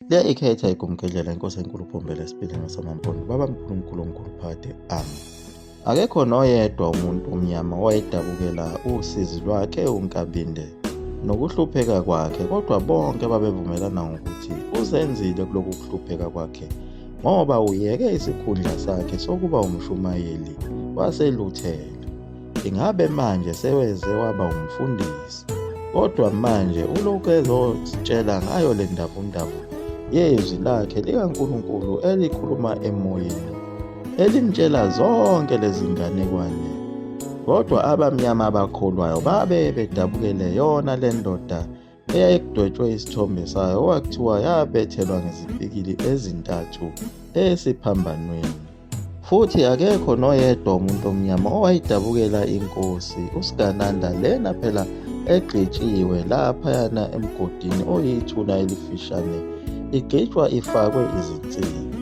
Liyayikhetha igumgedlela inkosi enkulu uphombela esipilini ngasamampondo baba mkhulunkulu omkhulu phakade ami. Akekho noyedwa umuntu omnyama owayedabukela usizi lwakhe uNkabinde nokuhlupheka kwakhe, kodwa bonke babevumelana ngokuthi uzenzile kulokhu kuhlupheka kwakhe ngoba uyeke isikhundla sakhe sokuba umshumayeli waseLuthela. Ingabe manje seweze waba umfundisi, kodwa manje ulokhu ezositshela ngayo le ndavundavu yezwi lakhe likaNkulunkulu elikhuluma emoyeni, elimtshela zonke lezi nganekwane. Kodwa abamnyama abakholwayo babe bedabukele yona le ndoda eyayekudwetshwe isithombe sayo okwakuthiwa yabethelwa ngezipikili ezintathu esiphambanweni. Futhi akekho noyedwa umuntu omnyama owayidabukela inkosi uSigananda lena phela egqitshiwe laphayana emgodini oyithuna elifishane, igqitshwa ifakwe izinsimbi.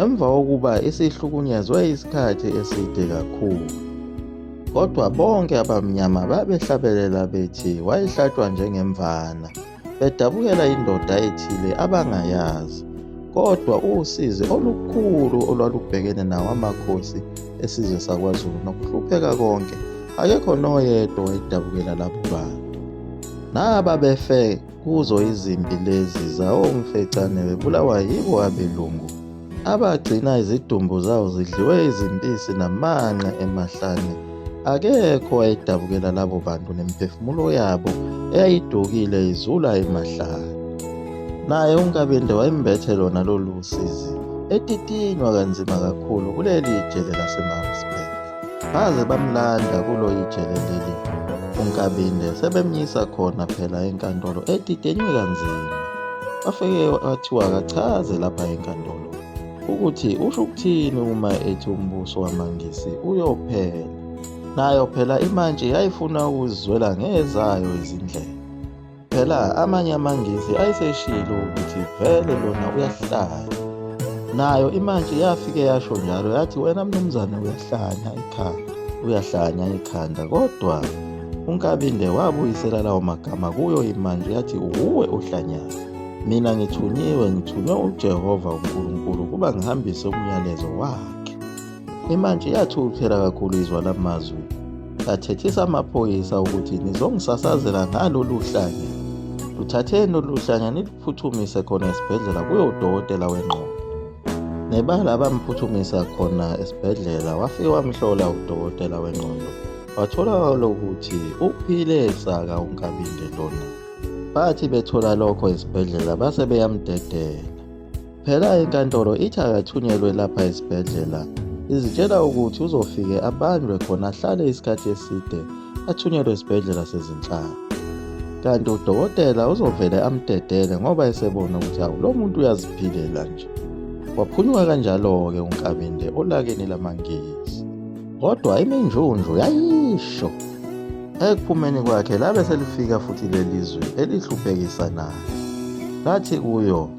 Emva kokuba isihlukunyezwe isikhathi eside kakhulu, kodwa bonke abamnyama babehlabelela bethi wayihlatshwa njengemvana, bedabukela indoda ethile abangayazi. Kodwa usizi olukhulu olwalubhekene nawo amakhosi esizwe sakwaZulu nokuhlupheka konke, akekho noyedwa wayedabukela labo bantu. Naba befe kuzo izimpi lezi zawomfecane bebulawa yibo abelungu, abagcina izidumbu zawo zidliwe izimpisi namanqe emahlane. Akekho wayedabukela labo bantu nemiphefumulo yabo eyayidukile izula emahlane. Naye uNkabinde wayembethe lona lolu usizi etitinywa kanzima kakhulu kuleli ijele laseMaritzburg. Baze bamlanda kulo ijele leli uNkabinde, sebemnyisa khona phela enkantolo etitinywe kanzima. Wafike wathiwa akachaze lapha enkantolo ukuthi usho ukuthini uma ethi umbuso wamaNgisi uyophela. Nayo phela imantshi yayifuna ukuzizwela ngezayo izindlela. Phela amanye amaNgisi ayeseshilo ukuthi vele lona uyahlanya. Nayo imantshi yafike yasho njalo yathi wena mnumzane uyahlanya ikhanda. Kodwa uNkabinde wabuyisela lawo magama kuyo imantshi yathi uwe ohlanyayo. Mina ngithunywe uJehova uNkulunkulu kuba ngihambise umyalezo wakhe. Imantshi yathukuthela kakhulu izwa lamazwi, yathethisa amaphoyisa ukuthi nizongisasazela ngalolu hlanya. Luthatheni lolu hlanya niluphuthumise khona esibhedlela kuyo udokotela wengqondo. Nebala bamphuthumisa khona esibhedlela, wafike wamhlola udokotela wengqondo, watholakala ukuthi uphile saka uNkabinde lona. Bathi bethola lokho esibhedlela base beyamdedela. Phela inkantolo ithi akathunyelwe lapha esibhedlela, izitshela ukuthi uzofike abanjwe khona ahlale isikhathi eside, athunyelwe esibhedlela sezinhlanga. Kanti udokotela uzovele amdedele ngoba esebona ukuthi awu lo muntu uyaziphilela nje. Waphunyuka kanjalo-ke uNkabinde olakeni lamaNgisi. Kodwa iminjunju yayisho. Ekuphumeni kwakhe labe selifika futhi lelizwe elihluphekisa naye. Lathi kuyo,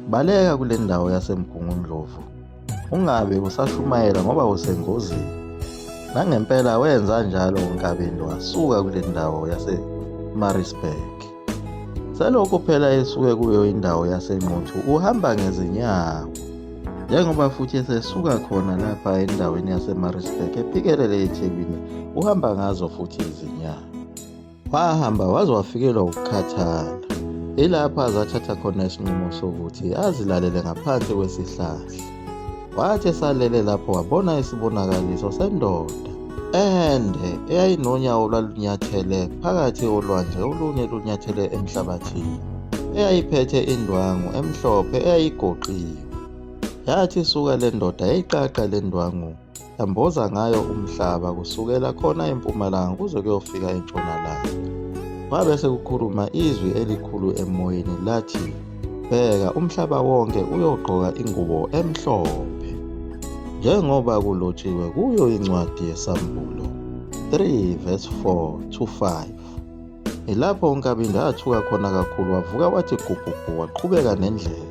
baleka kule ndawo yaseMgungundlovu, ungabe usashumayela ngoba usengozini. Nangempela wenza njalo uNkabinde, wasuka kule ndawo yaseMaritzburg. Selokhu phela esuke kuyo indawo yaseNquthu uhamba ngezinyawo, njengoba futhi esesuka khona lapha endaweni yaseMaritzburg ephikelele eThekwini uhamba ngazo futhi izinyawo. Wahamba waze wafikelwa ukukhathala, ilapha azathatha khona isinqumo sokuthi azilalele ngaphansi kwesihlahla. Wathi esalele lapho wabona isibonakaliso sendoda ende eyayinonyawo olwalunyathele phakathi olwandle olunye lunyathele emhlabathini, eyayiphethe indwangu emhlophe eyayigoqiwe. Yathi suka le ndoda yayiqaqa le ndwangu, yamboza ngayo umhlaba kusukela khona empumalanga kuze kuyofika entshonalanga. Kwabe sekukhuluma izwi elikhulu emoyeni lathi, bheka umhlaba wonke uyogqoka ingubo emhlophe, njengoba kulotshiwe kuyo incwadi yeSambulo 3:4-5. Ilapho uNkabinde athuka khona kakhulu, wavuka wathi gubhubhu waqhubeka nendlela.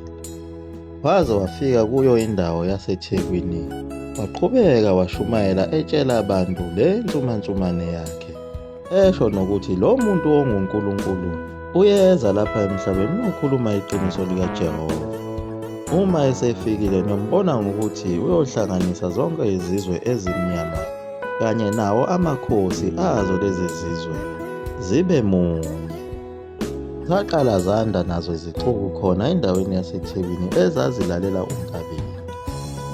Waze wafika kuyo indawo yaseThekwini, waqhubeka washumayela etshela abantu le nsumansumane yakhe, esho nokuthi lo muntu onguNkulunkulu Uyeza lapha emhlabeni ukhuluma iqiniso likaJehova. Uma esefikile niyombona ngokuthi uyohlanganisa zonke izizwe ezimnyama kanye nawo amakhosi azo lezi zizwe zibe munye. Zaqala zanda nazo izixuku khona endaweni yaseThekwini ezazilalela uNkabinde.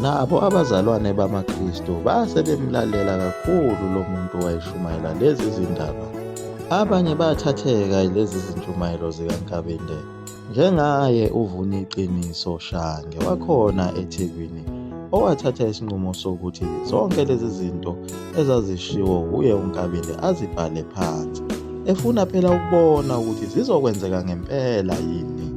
Nabo abazalwane bamaKristu base bemlalela kakhulu lo muntu wayeshumayela lezi zindaba. Abanye bathatheka lezi zintshumayelo zikaNkabinde, njengaye uVuniqiniso Shange wakhona eThekwini, owathatha isinqumo sokuthi zonke lezi zinto ezazishiwo uye uNkabinde azibhale phansi, efuna phela ukubona ukuthi zizokwenzeka ngempela yini.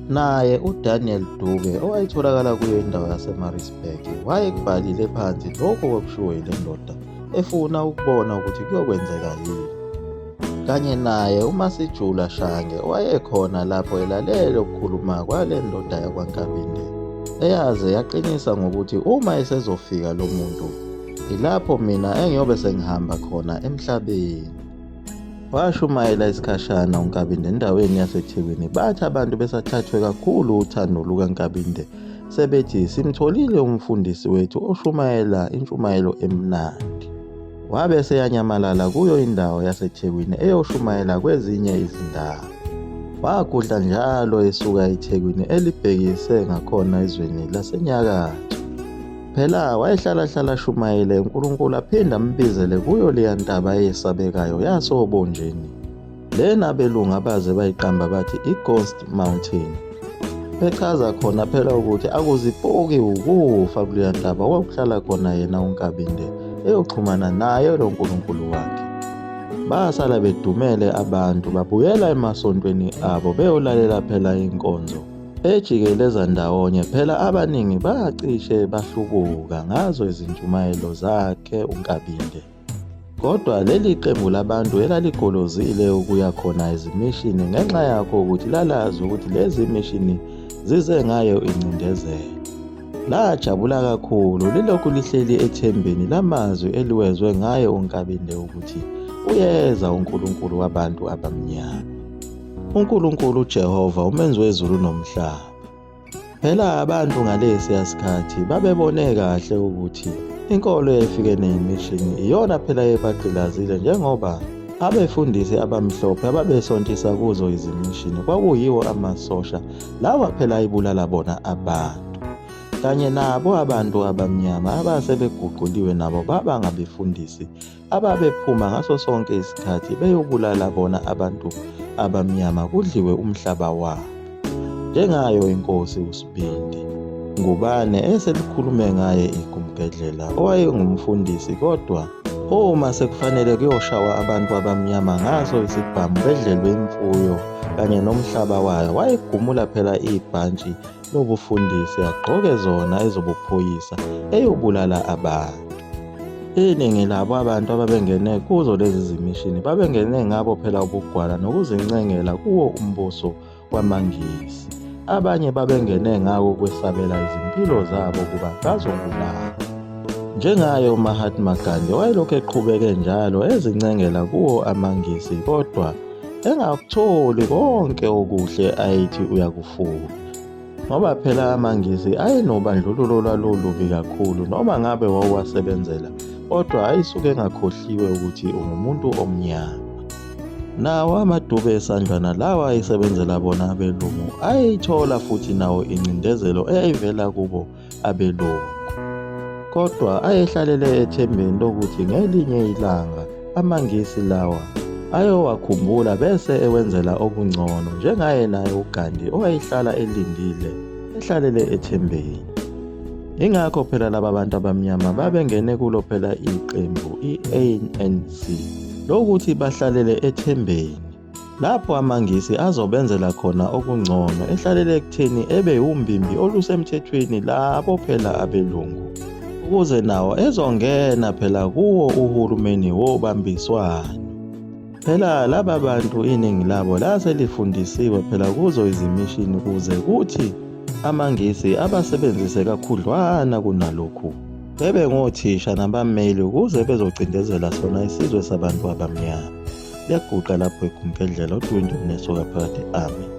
Naye uDaniel Dube owayetholakala kuyo indawo yaseMaritzburg wayekubhalile phansi lokho okushiwo yile ndoda, efuna ukubona ukuthi kuyokwenzeka yini. Kanye naye uMasijula Shange wayekhona lapho elalele ukukhuluma kwale ndoda yakwaNkabinde, eyaze yaqinisa ngokuthi uma esezofika lo muntu ilapho mina engiyobe sengihamba khona emhlabeni. Washumayela isikhashana uNkabinde endaweni yaseThekwini, bathi abantu besathathwe kakhulu uthando lukaNkabinde, sebethi simtholile umfundisi wethu oshumayela intshumayelo emnandi. Wabe seyanyamalala kuyo indawo yaseThekwini eyoshumayela kwezinye izindawo. Wagudla njalo esuka eThekwini elibhekise ngakhona ezweni lasenyakatho. Phela wayehlala shumayele uNkulunkulu aphinda ambizele kuyo leya ntaba eyesabekayo yasobonjeni, lena abelungu abaze bayiqamba bathi iGhost Mountain, bechaza khona phela ukuthi akuzipoki ukufa kuleya ntaba wakuhlala khona yena uNkabinde eyoxhumana naye lo nkulunkulu wakhe. Basala bedumele abantu babuyela emasontweni abo beyolalela phela inkonzo ejikeleza ndawonye. Phela abaningi bacishe bahlubuka ngazo izintshumayelo zakhe uNkabinde, kodwa leli qembu labantu elaligolozile ukuya khona ezimishini ngenxa yakho ukuthi lalazi ukuthi lezi mishini zize ngayo incindezelo. Lajabula kakhulu lilokhu lihleli ethembeni lamazwi eliwezwe ngaye uNkabinde ukuthi uyeza uNkulunkulu wabantu abamnyama, uNkulunkulu uJehova umenzi wezulu nomhlaba. Phela abantu ngalesi sikhathi babebone kahle ukuthi inkolo efike nemishini iyona phela ebagqilazile, njengoba abefundisi abamhlophe ababesontisa kuzo izimishini kwakuyiwo amasosha lawa phela ayibulala bona abantu, kanye nabo abantu abamnyama abasebeguquliwe nabo baba ngabefundisi ababephuma ngaso sonke isikhathi beyobulala bona abantu abamnyama kudliwe umhlaba wabo. Njengayo inkosi uSibindi Ngubane eselikhulume ngaye iGumgedlela, owayengumfundisi, kodwa uma sekufanele kuyoshawa abantu abamnyama ngaso isibhamu bedlelwe imfuyo kanye nomhlaba wayo, wayegumula phela ibhantshi lobufundisi agqoke zona ezobuphoyisa eyobulala abantu. Iningi labo abantu ababengene kuzo lezi zimishini babengene ngabo phela ubugwala nokuzincengela kuwo umbuso wamaNgisi. Abanye babengene ngako kwesabela izimpilo zabo kuba bazobulala. Njengaye uMahatma Gandhi wayelokhu eqhubeke njalo ezincengela kuwo amaNgisi, kodwa engakutholi konke okuhle ayithi uyakufuna, ngoba phela amaNgisi ayenobandlululo lwalolubi kakhulu. Noma ngabe wawasebenzela, kodwa ayisuke engakhohliwe ukuthi ungumuntu omnyama. Nawo amadube esandlwana lawa ayisebenzela bona abelungu ayithola futhi nawo incindezelo eyayivela kubo abelungu, kodwa ayehlalele ethembeni lokuthi ngelinye ilanga amaNgisi lawa ayowakhumbula bese ewenzela okungcono, njengaye naye uGandhi owayehlala elindile ehlalele ethembeni. Ingakho phela laba bantu abamnyama babengene kulo phela iqembu iANC lokuthi bahlalele ethembeni lapho amaNgisi azobenzela khona okungcono, ehlalele ekutheni ebe umbimbi olusemthethweni labo phela abelungu, ukuze nawo ezongena phela kuwo uhulumeni wobambiswano. Phela laba bantu iningi labo laselifundisiwe phela kuzo izimishini ukuze kuthi amaNgisi abasebenzise kakhudlwana kunalokhu, bebe ngothisha nabameli ukuze bezocindezela sona isizwe sabantu abamnyama. liyaguqa lapho egumpendlela uDwindwe nesoka phakathi. Amen.